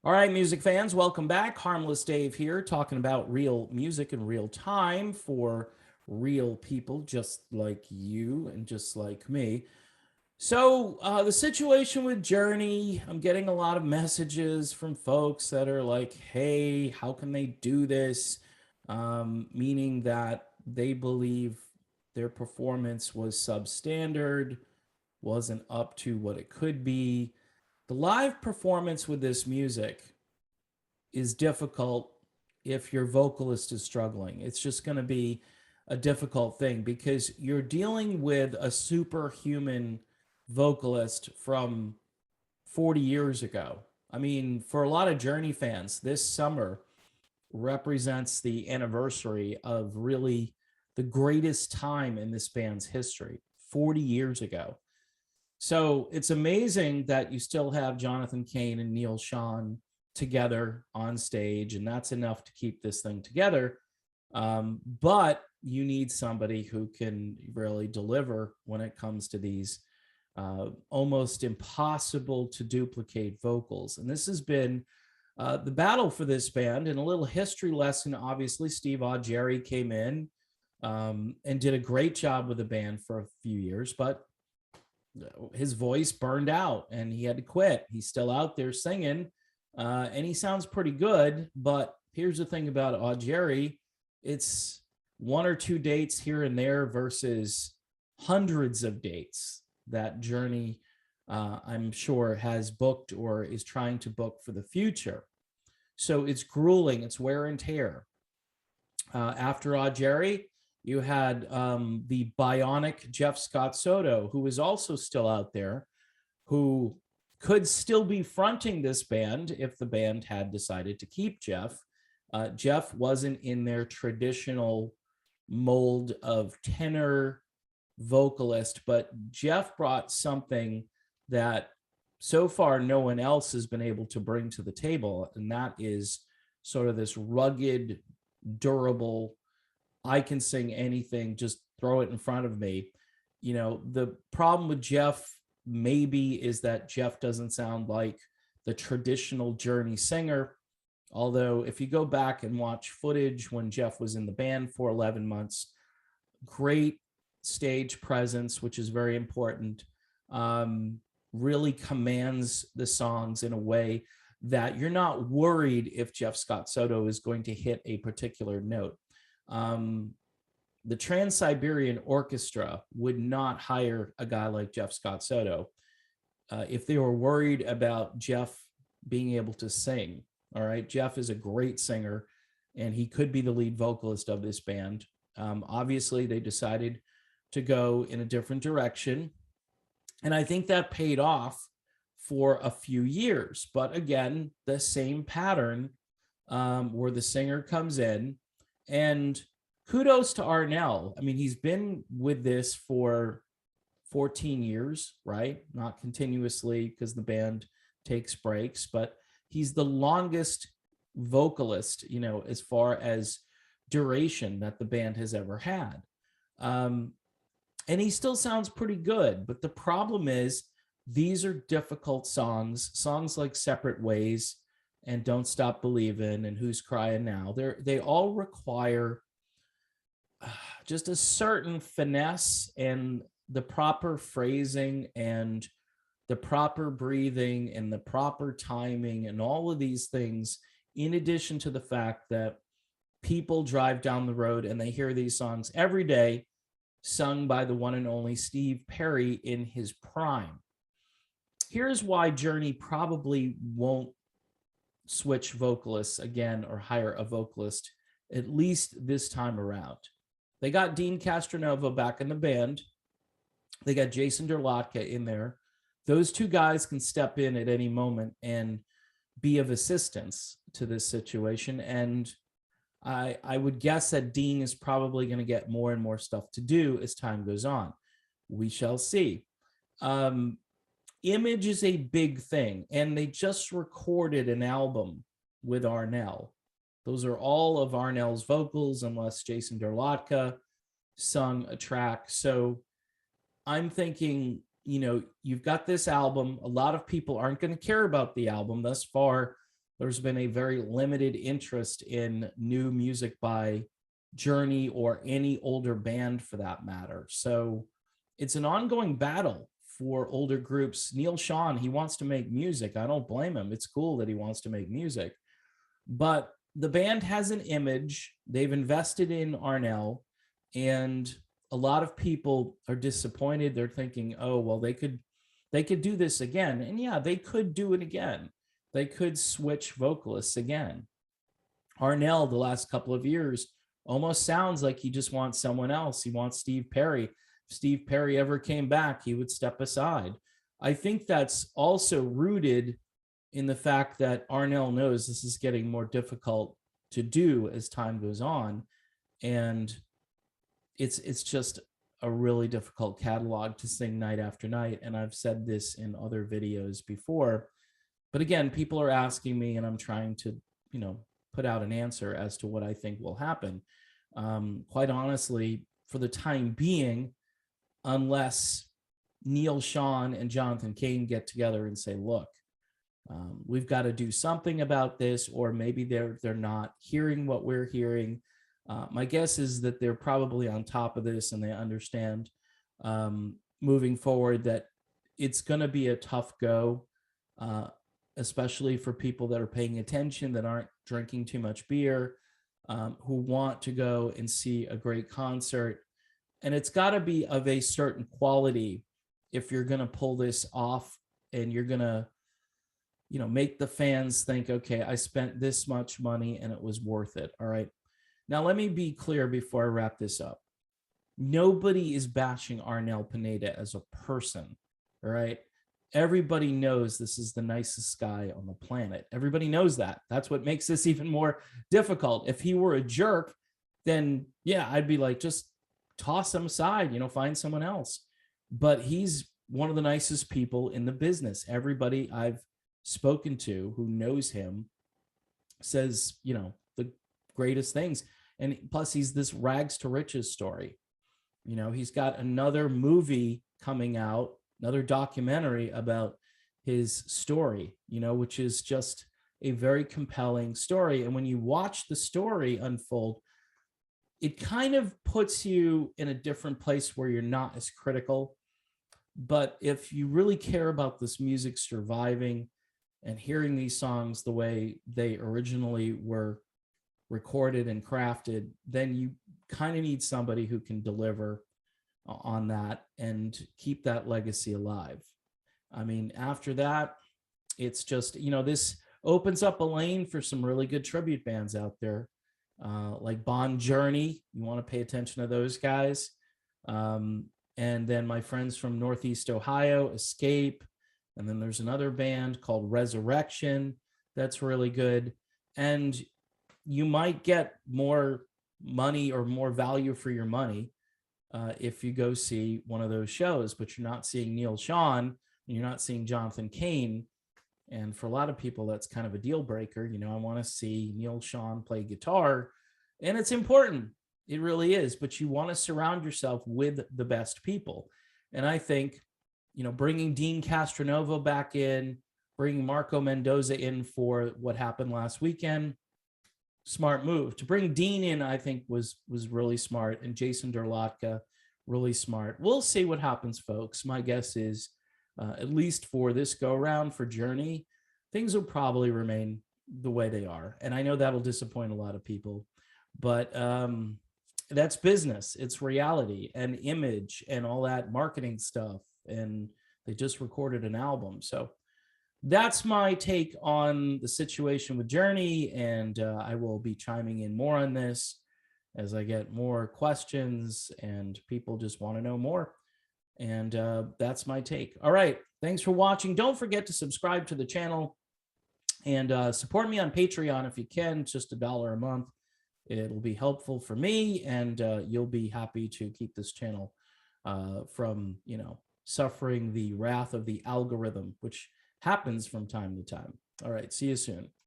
All right, music fans, welcome back. Harmless Dave here, talking about real music in real time for real people just like you and just like me. The situation with Journey, I'm getting a lot of messages from folks that are like, hey, how can they do this? Meaning that they believe their performance was substandard, wasn't up to what it could be. The live performance with this music is difficult if your vocalist is struggling. It's just going to be a difficult thing because you're dealing with a superhuman vocalist from 40 years ago. I mean, for a lot of Journey fans, this summer represents the anniversary of really the greatest time in this band's history, 40 years ago. So it's amazing that you still have Jonathan Kane and Neil Shawn together on stage, and that's enough to keep this thing together. But you need somebody who can really deliver when it comes to these almost impossible to duplicate vocals. And this has been the battle for this band. And a little history lesson, obviously, Steve Augeri came in and did a great job with the band for a few years, but his voice burned out and he had to quit. He's still out there singing, and he sounds pretty good. But here's the thing about Augeri, it's one or two dates here and there versus hundreds of dates that Journey, I'm sure, has booked or is trying to book for the future. So it's grueling, it's wear and tear. After Augeri, you had the bionic Jeff Scott Soto, who is also still out there, who could still be fronting this band if the band had decided to keep Jeff. Jeff wasn't in their traditional mold of tenor vocalist, but Jeff brought something that so far no one else has been able to bring to the table, and that is sort of this rugged, durable, I can sing anything, just throw it in front of me. You know, the problem with Jeff maybe is that Jeff doesn't sound like the traditional Journey singer. Although if you go back and watch footage when Jeff was in the band for 11 months, great stage presence, which is very important, really commands the songs in a way that you're not worried if Jeff Scott Soto is going to hit a particular note. The Trans-Siberian Orchestra would not hire a guy like Jeff Scott Soto if they were worried about Jeff being able to sing. All right, Jeff is a great singer, and he could be the lead vocalist of this band. Obviously, they decided to go in a different direction, and I think that paid off for a few years. But again, the same pattern where the singer comes in. And kudos to Arnel. I mean, he's been with this for 14 years, right? Not continuously because the band takes breaks, but he's the longest vocalist, you know, as far as duration that the band has ever had. And he still sounds pretty good. But the problem is these are difficult songs like Separate Ways and Don't Stop Believin' and Who's Crying Now. They all require just a certain finesse and the proper phrasing and the proper breathing and the proper timing and all of these things, in addition to the fact that people drive down the road and they hear these songs every day sung by the one and only Steve Perry in his prime. Here's why Journey probably won't switch vocalists again or hire a vocalist, at least this time around. They got Dean Castronova back in the band. They got Jason Derlotka in there. Those two guys can step in at any moment and be of assistance to this situation. And I would guess that Dean is probably going to get more and more stuff to do as time goes on. We shall see. Image is a big thing, and they just recorded an album with Arnel. Those are all of Arnel's vocals, unless Jason Derlotka sung a track. So I'm thinking, you know, you've got this album. A lot of people aren't going to care about the album thus far. there's been a very limited interest in new music by Journey or any older band for that matter. So it's an ongoing battle for older groups. Neil Shawn, he wants to make music. I don't blame him. It's cool that he wants to make music. But the band has an image. They've invested in Arnel, and a lot of people are disappointed. They're thinking, oh, well, they could do this again. And yeah, they could do it again. They could switch vocalists again. Arnel, the last couple of years, almost sounds like he just wants someone else. He wants Steve Perry. If Steve Perry ever came back, he would step aside. I think that's also rooted in the fact that Arnel knows this is getting more difficult to do as time goes on. And it's just a really difficult catalog to sing night after night. And I've said this in other videos before. But again, people are asking me, and I'm trying to, put out an answer as to what I think will happen. Quite honestly, for the time being, unless Neil Shawn and Jonathan Kane get together and say, look, we've got to do something about this, or maybe they're not hearing what we're hearing. My guess is that they're probably on top of this, and they understand moving forward that it's going to be a tough go, especially for people that are paying attention, that aren't drinking too much beer, who want to go and see a great concert. And it's got to be of a certain quality if you're going to pull this off, and you're going to, make the fans think, okay, I spent this much money and it was worth it. All right. Now, let me be clear before I wrap this up. Nobody is bashing Arnel Pineda as a person. All right. Everybody knows this is the nicest guy on the planet. Everybody knows that. That's what makes this even more difficult. If he were a jerk, then yeah, I'd be like, just toss him aside, find someone else. But he's one of the nicest people in the business. Everybody I've spoken to who knows him says, the greatest things. And plus, he's this rags to riches story. He's got another movie coming out, another documentary about his story, which is just a very compelling story. And when you watch the story unfold, it kind of puts you in a different place where you're not as critical. But if you really care about this music surviving and hearing these songs the way they originally were recorded and crafted, then you kind of need somebody who can deliver on that and keep that legacy alive. I mean, after that, it's just, this opens up a lane for some really good tribute bands out there, like Bon Journey. You want to pay attention to those guys. And then my friends from Northeast Ohio, Escape. And then there's another band called Resurrection that's really good. And you might get more money or more value for your money if you go see one of those shows, but you're not seeing Neil Shawn, and you're not seeing Jonathan Kane. And for a lot of people, that's kind of a deal breaker. I want to see Neil Shawn play guitar, and it's important. It really is. But you want to surround yourself with the best people. And I think, bringing Dean Castronovo back in, bringing Marco Mendoza in for what happened last weekend, smart move. To bring Dean in, I think was really smart, and Jason Derlotka, really smart. We'll see what happens, folks. My guess is, at least for this go around for Journey, things will probably remain the way they are. And I know that'll disappoint a lot of people, but that's business. It's reality and image and all that marketing stuff. And they just recorded an album. So that's my take on the situation with Journey. And I will be chiming in more on this as I get more questions and people just want to know more. And that's my take. All right. Thanks for watching. Don't forget to subscribe to the channel and support me on Patreon if you can. It's just $1 a month. It'll be helpful for me, and you'll be happy to keep this channel from, suffering the wrath of the algorithm, which happens from time to time. All right. See you soon.